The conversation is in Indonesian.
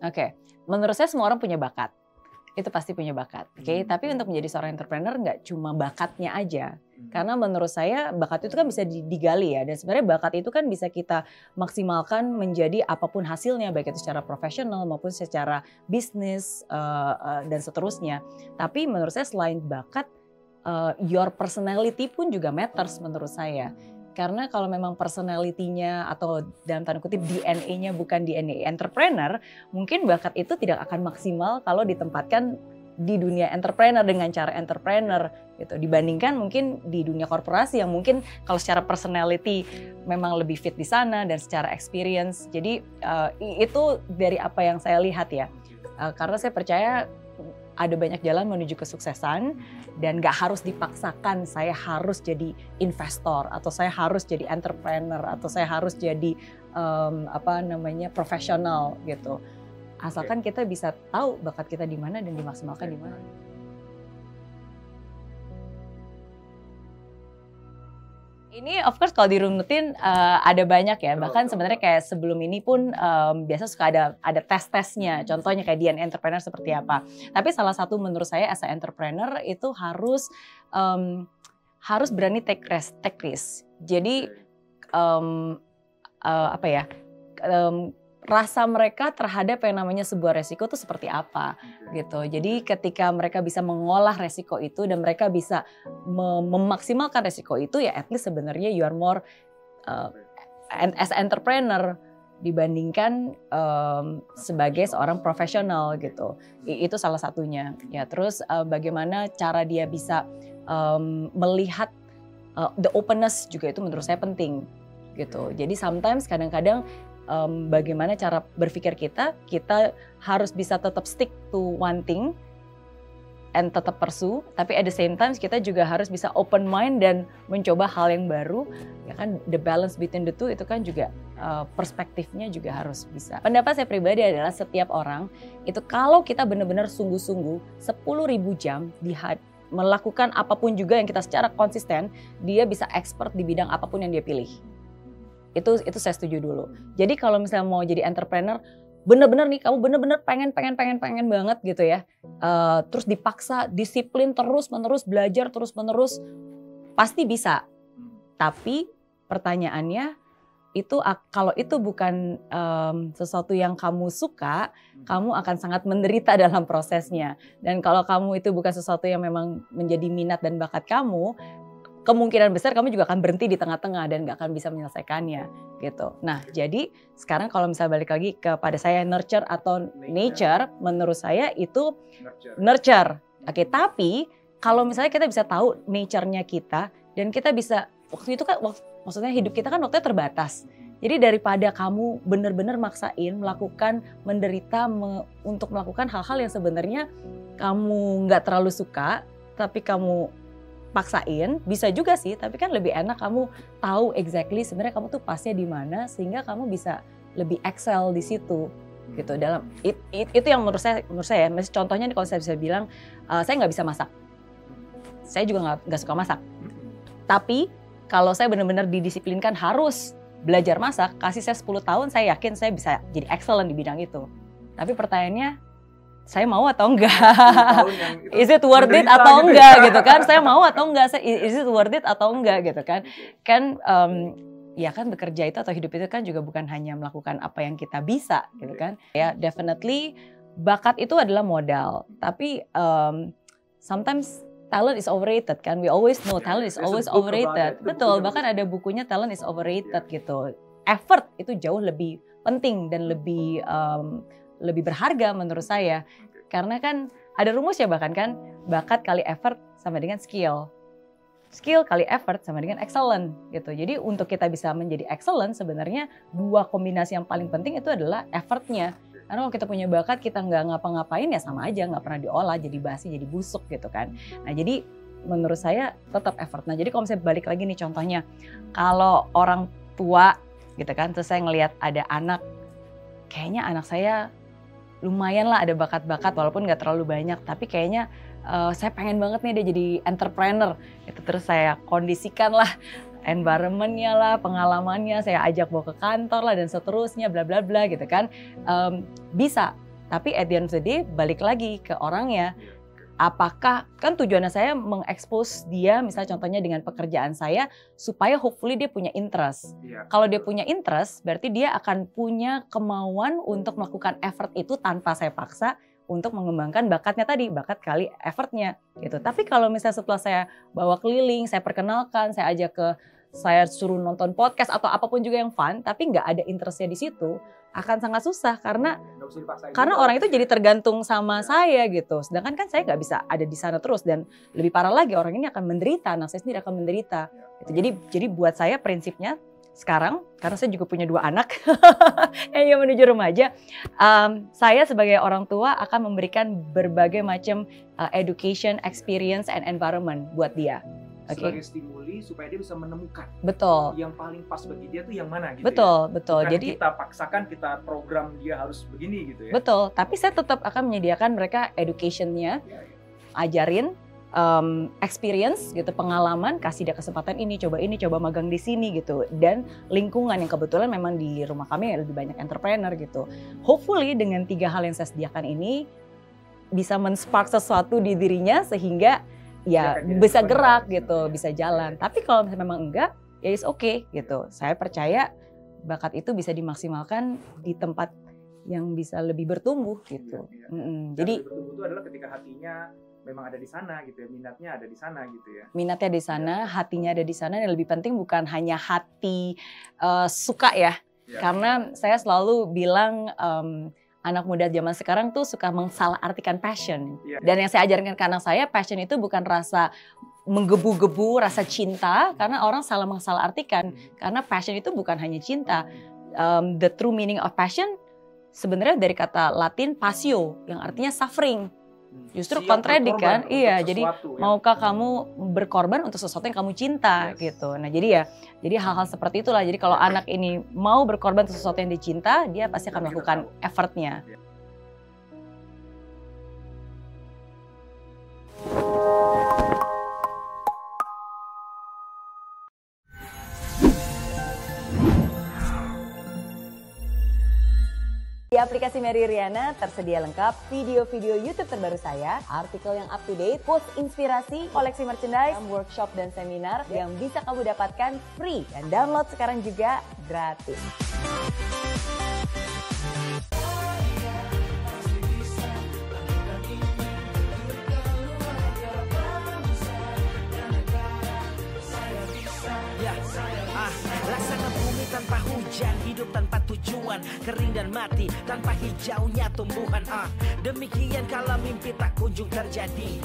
Oke, menurut saya semua orang punya bakat. Itu pasti punya bakat, oke? Tapi untuk menjadi seorang entrepreneur nggak cuma bakatnya aja. Karena menurut saya bakat itu kan bisa digali ya. Dan sebenarnya bakat itu kan bisa kita maksimalkan menjadi apapun hasilnya. Baik itu secara profesional maupun secara bisnis dan seterusnya. Tapi menurut saya selain bakat, your personality pun juga matters menurut saya. Karena kalau memang personality-nya atau dalam tanda kutip DNA-nya bukan DNA entrepreneur, mungkin bakat itu tidak akan maksimal kalau ditempatkan di dunia entrepreneur dengan cara entrepreneur gitu. Dibandingkan mungkin di dunia korporasi yang mungkin kalau secara personality memang lebih fit di sana dan secara experience. Jadi itu dari apa yang saya lihat ya. Karena saya percaya ada banyak jalan menuju kesuksesan dan gak harus dipaksakan saya harus jadi investor atau saya harus jadi entrepreneur atau saya harus jadi profesional gitu. Asalkan kita bisa tahu bakat kita di mana dan dimaksimalkan di mana. Ini of course kalau dirunutin ada banyak ya, bahkan sebenarnya kayak sebelum ini pun biasa suka ada tes-tesnya, contohnya kayak DNA entrepreneur seperti apa. Tapi salah satu menurut saya as a entrepreneur itu harus berani take risk. Jadi rasa mereka terhadap yang namanya sebuah resiko itu seperti apa gitu. Jadi ketika mereka bisa mengolah resiko itu dan mereka bisa memaksimalkan resiko itu ya at least sebenarnya you are more as entrepreneur dibandingkan sebagai seorang profesional gitu. Itu salah satunya. Ya terus bagaimana cara dia bisa melihat the openness juga itu menurut saya penting gitu. Jadi sometimes kadang-kadang bagaimana cara berpikir kita harus bisa tetap stick to one thing and tetap pursue, tapi at the same time kita juga harus bisa open mind dan mencoba hal yang baru, ya kan the balance between the two itu kan juga perspektifnya juga harus bisa. Pendapat saya pribadi adalah setiap orang itu kalau kita benar-benar sungguh-sungguh 10.000 jam melakukan apapun juga yang kita secara konsisten, dia bisa expert di bidang apapun yang dia pilih. Itu saya setuju dulu. Jadi kalau misalnya mau jadi entrepreneur, bener-bener nih kamu bener-bener pengen banget gitu ya. Terus dipaksa, disiplin terus-menerus, belajar terus-menerus, pasti bisa. Tapi pertanyaannya itu kalau itu bukan sesuatu yang kamu suka, kamu akan sangat menderita dalam prosesnya. Dan kalau kamu itu bukan sesuatu yang memang menjadi minat dan bakat kamu, kemungkinan besar kamu juga akan berhenti di tengah-tengah dan gak akan bisa menyelesaikannya gitu. Nah jadi sekarang kalau misalnya balik lagi kepada saya nurture atau nature, menurut saya itu nurture. Oke, tapi kalau misalnya kita bisa tahu nature-nya kita dan kita bisa, waktu itu kan maksudnya hidup kita kan waktunya terbatas. Jadi daripada kamu benar-benar maksain melakukan, menderita untuk melakukan hal-hal yang sebenarnya kamu gak terlalu suka, tapi kamu paksain, bisa juga sih, tapi kan lebih enak kamu tahu exactly sebenarnya kamu tuh pasnya di mana sehingga kamu bisa lebih excel di situ gitu. Dalam itu yang menurut saya contohnya nih kalau saya bisa bilang saya nggak bisa masak, saya juga nggak suka masak, tapi kalau saya benar-benar didisiplinkan harus belajar masak, kasih saya 10 tahun saya yakin saya bisa jadi excellent di bidang itu. Tapi pertanyaannya saya mau atau enggak? Is it worth it atau enggak gitu kan? Saya mau atau enggak? Is it worth it atau enggak gitu kan? Kan ya kan bekerja itu atau hidup itu kan juga bukan hanya melakukan apa yang kita bisa gitu kan? Ya definitely bakat itu adalah modal. Tapi sometimes talent is overrated kan? We always know talent is always overrated. Betul, bahkan ada bukunya talent is overrated gitu. Effort itu jauh lebih penting dan lebih berharga menurut saya. Karena kan ada rumus ya bahkan kan, bakat kali effort sama dengan skill. Skill kali effort sama dengan excellent gitu. Jadi untuk kita bisa menjadi excellent sebenarnya dua kombinasi yang paling penting itu adalah effortnya. Karena kalau kita punya bakat kita nggak ngapa-ngapain ya sama aja, nggak pernah diolah, jadi basi, jadi busuk gitu kan. Nah jadi menurut saya tetap effort. Nah jadi kalau misalnya balik lagi nih contohnya, kalau orang tua gitu kan, terus saya ngelihat ada anak, kayaknya anak saya lumayan lah ada bakat-bakat walaupun nggak terlalu banyak, tapi kayaknya saya pengen banget nih dia jadi entrepreneur. Itu terus saya kondisikan lah environment-nya lah, pengalamannya, saya ajak bawa ke kantor lah dan seterusnya bla bla bla gitu kan. Bisa, Tapi at the end of the day balik lagi ke orangnya. Apakah, kan tujuannya saya mengekspos dia misalnya contohnya dengan pekerjaan saya supaya hopefully dia punya interest. Kalau dia punya interest berarti dia akan punya kemauan untuk melakukan effort itu tanpa saya paksa untuk mengembangkan bakatnya tadi, bakat kali effortnya gitu. Tapi kalau misalnya setelah saya bawa keliling, saya perkenalkan, saya suruh nonton podcast atau apapun juga yang fun, tapi nggak ada interestnya di situ, akan sangat susah karena orang itu jadi tergantung sama saya gitu. Sedangkan kan saya nggak bisa ada di sana terus dan lebih parah lagi orang ini akan menderita, anak saya sendiri akan menderita. Gitu. Jadi buat saya prinsipnya sekarang karena saya juga punya 2 anak yang menuju remaja, saya sebagai orang tua akan memberikan berbagai macam education, experience, and environment buat dia. Sebagai stimuli supaya dia bisa menemukan yang paling pas bagi dia tuh yang mana gitu. Betul. Bukan jadi kita paksakan, kita program dia harus begini gitu ya. Betul, tapi saya tetap akan menyediakan mereka education-nya, ajarin experience gitu, pengalaman, kasih dia kesempatan ini, coba magang di sini gitu. Dan lingkungan yang kebetulan memang di rumah kami lebih banyak entrepreneur gitu. Hopefully dengan 3 hal yang saya sediakan ini bisa men-spark sesuatu di dirinya sehingga ya bisa gerak gitu, bisa jalan. Tapi kalau memang enggak, ya it's okay gitu. Saya percaya bakat itu bisa dimaksimalkan di tempat yang bisa lebih bertumbuh gitu. Jadi bertumbuh itu adalah ketika hatinya memang ada di sana gitu ya, minatnya ada di sana gitu ya. Minatnya di sana, hatinya ada di sana, dan lebih penting bukan hanya hati suka ya. Karena saya selalu bilang anak muda zaman sekarang tuh suka mensalahartikan passion. Dan yang saya ajarkan ke anak saya, passion itu bukan rasa menggebu-gebu, rasa cinta, karena orang salah mensalahartikan. Karena passion itu bukan hanya cinta. The true meaning of passion sebenarnya dari kata Latin passio, yang artinya suffering. Justru kontradik kan, iya. Jadi maukah kamu berkorban untuk sesuatu yang kamu cinta gitu. Nah jadi hal-hal seperti itulah. Jadi kalau anak ini mau berkorban untuk sesuatu yang dicinta, dia pasti akan melakukan effortnya. Di aplikasi Mary Riana tersedia lengkap video-video YouTube terbaru saya, artikel yang up to date, quotes inspirasi, koleksi merchandise, workshop dan seminar yang bisa kamu dapatkan free dan download sekarang juga gratis. Laksana bumi tanpa hujan, hidup tanpa tujuan, kering dan mati tanpa hijaunya tumbuhan. Demikian kalau mimpi tak kunjung terjadi.